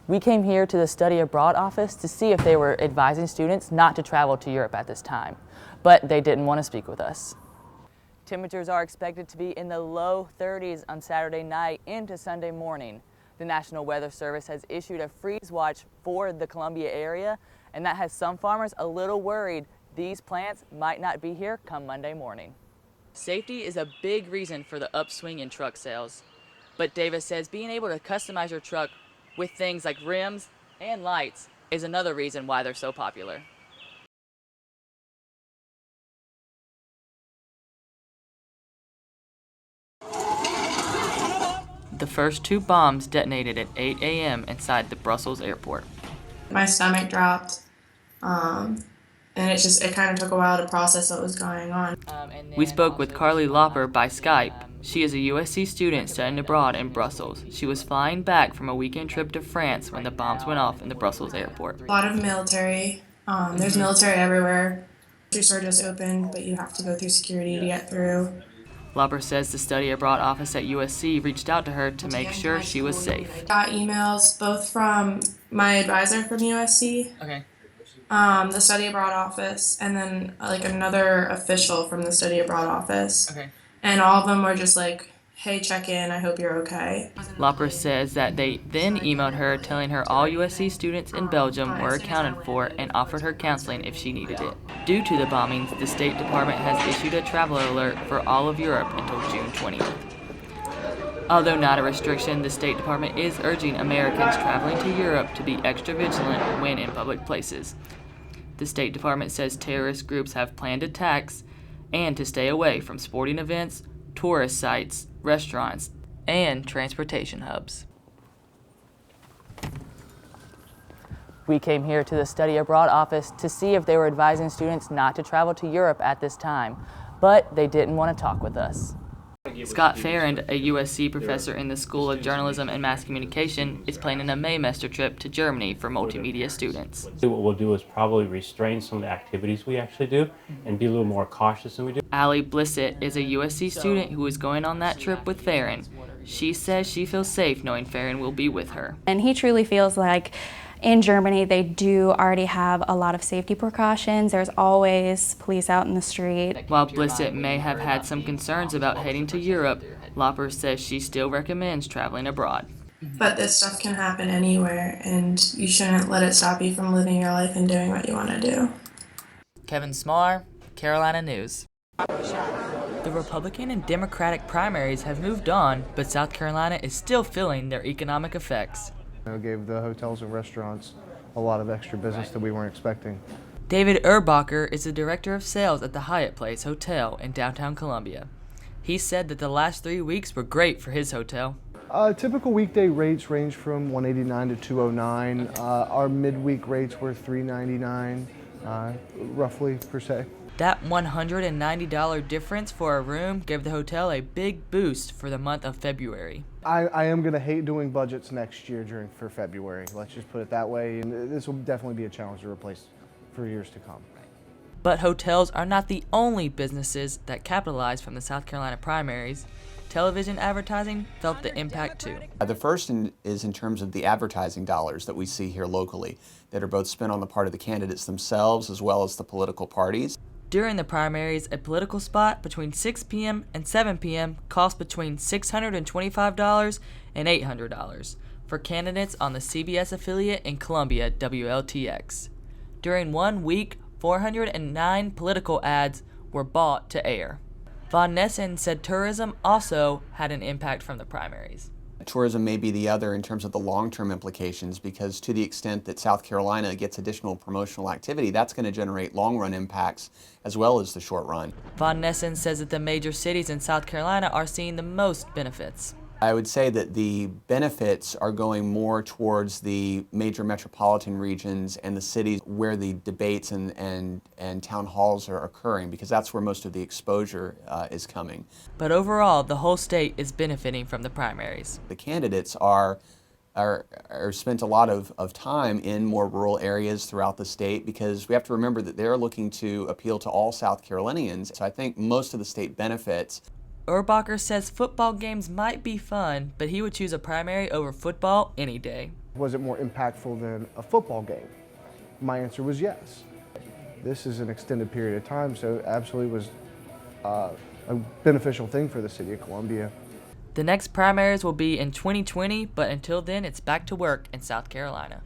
We came here to the study abroad office to see if they were advising students not to travel to Europe at this time, but they didn't want to speak with us. Temperatures are expected to be in the low 30s on Saturday night into Sunday morning. The National Weather Service has issued a freeze watch for the Columbia area, and that has some farmers a little worried these plants might not be here come Monday morning. Safety is a big reason for the upswing in truck sales. But Davis says being able to customize your truck with things like rims and lights is another reason why they're so popular. The first two bombs detonated at 8 a.m. inside the Brussels airport. My stomach dropped, and it kind of took a while to process what was going on. We spoke with Carly Lauper by Skype. She is a USC student studying abroad in Brussels. She was flying back from a weekend trip to France when the bombs went off in the Brussels airport. A lot of military. There's military everywhere. Your store just opened, but you have to go through security to get through. Lauper says the study abroad office at USC reached out to her to make sure she was safe. Got emails both from my advisor from USC, Okay. the study abroad office, and then like another official from the study abroad office. Okay. And all of them were just like, hey, check in, I hope you're okay. Lauper says that they then emailed her telling her all USC students in Belgium were accounted for and offered her counseling if she needed it. Due to the bombings, the State Department has issued a travel alert for all of Europe until June 20th. Although not a restriction, the State Department is urging Americans traveling to Europe to be extra vigilant when in public places. The State Department says terrorist groups have planned attacks and to stay away from sporting events, tourist sites, restaurants, and transportation hubs. We came here to the study abroad office to see if they were advising students not to travel to Europe at this time, but they didn't want to talk with us. Scott Farrand, a USC professor in the School of Journalism and Mass Communication, is planning a Maymester trip to Germany for multimedia students. What we'll do is probably restrain some of the activities we actually do and be a little more cautious than we do. Allie Blissett is a USC student who is going on that trip with Farrand. She says she feels safe knowing Farrand will be with her. And he truly feels like in Germany, they do already have a lot of safety precautions. There's always police out in the street. While Blissett may have had some concerns about heading to Europe, Lauper says she still recommends traveling abroad. But this stuff can happen anywhere, and you shouldn't let it stop you from living your life and doing what you want to do. Kevin Smarr, Carolina News. The Republican and Democratic primaries have moved on, but South Carolina is still feeling their economic effects. It gave the hotels and restaurants a lot of extra business that we weren't expecting. David Erbacher is the director of sales at the Hyatt Place Hotel in downtown Columbia. He said that the last 3 weeks were great for his hotel. Typical weekday rates range from $189 to $209. Our midweek rates were $399, roughly per se. That $190 difference for a room gave the hotel a big boost for the month of February. I am going to hate doing budgets next year for February. Let's just put it that way. And this will definitely be a challenge to replace for years to come. But hotels are not the only businesses that capitalize from the South Carolina primaries. Television advertising felt the impact too. The first is in terms of the advertising dollars that we see here locally that are both spent on the part of the candidates themselves as well as the political parties. During the primaries, a political spot between 6 p.m. and 7 p.m. cost between $625 and $800 for candidates on the CBS affiliate in Columbia, WLTX. During 1 week, 409 political ads were bought to air. Von Nessen said tourism also had an impact from the primaries. Tourism may be the other in terms of the long-term implications, because to the extent that South Carolina gets additional promotional activity, that's going to generate long-run impacts as well as the short run. Von Nessen says that the major cities in South Carolina are seeing the most benefits. I would say that the benefits are going more towards the major metropolitan regions and the cities where the debates and town halls are occurring, because that's where most of the exposure is coming. But overall, the whole state is benefiting from the primaries. The candidates are spent a lot of time in more rural areas throughout the state, because we have to remember that they're looking to appeal to all South Carolinians. So I think most of the state benefits. Urbacher says football games might be fun, but he would choose a primary over football any day. Was it more impactful than a football game? My answer was yes. This is an extended period of time, so absolutely was a beneficial thing for the city of Columbia. The next primaries will be in 2020, but until then, it's back to work in South Carolina.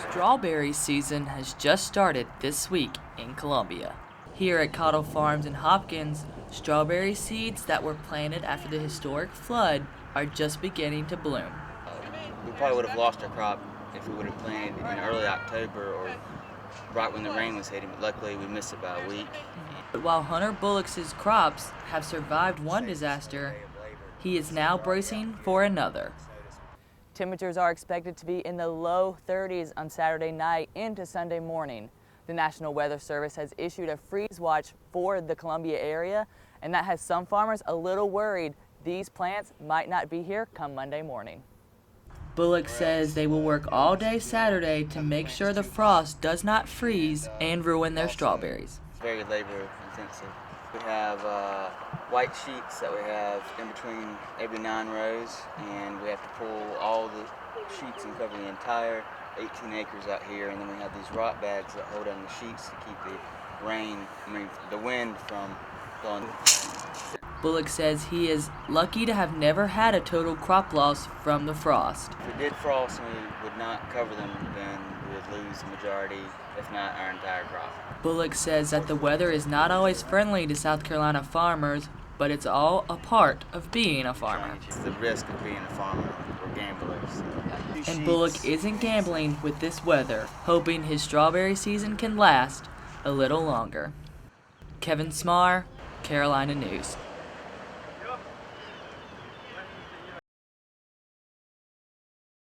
Strawberry season has just started this week in Columbia. Here at Cottle Farms in Hopkins, strawberry seeds that were planted after the historic flood are just beginning to bloom. We probably would have lost our crop if we would have planted in early October or right when the rain was hitting, but luckily we missed it by a week. But while Hunter Bullock's crops have survived one disaster, he is now bracing for another. Temperatures are expected to be in the low 30s on Saturday night into Sunday morning. The National Weather Service has issued a freeze watch for the Columbia area, and that has some farmers a little worried these plants might not be here come Monday morning. Bullock says they will work all day Saturday to make sure the frost does not freeze and ruin their strawberries. It's very labor intensive. We have white sheets that we have in between every 9 rows, and we have to pull all the sheets and cover the entire 18 acres out here, and then we have these rock bags that hold on the sheets to keep the wind from blowing. Bullock says he is lucky to have never had a total crop loss from the frost. If we did frost and we would not cover them, then we would lose the majority, if not our entire crop. Bullock says that the weather is not always friendly to South Carolina farmers, but it's all a part of being a farmer. It's the risk of being a farmer. We're gamblers. And Bullock isn't gambling with this weather, hoping his strawberry season can last a little longer. Kevin Smarr, Carolina News.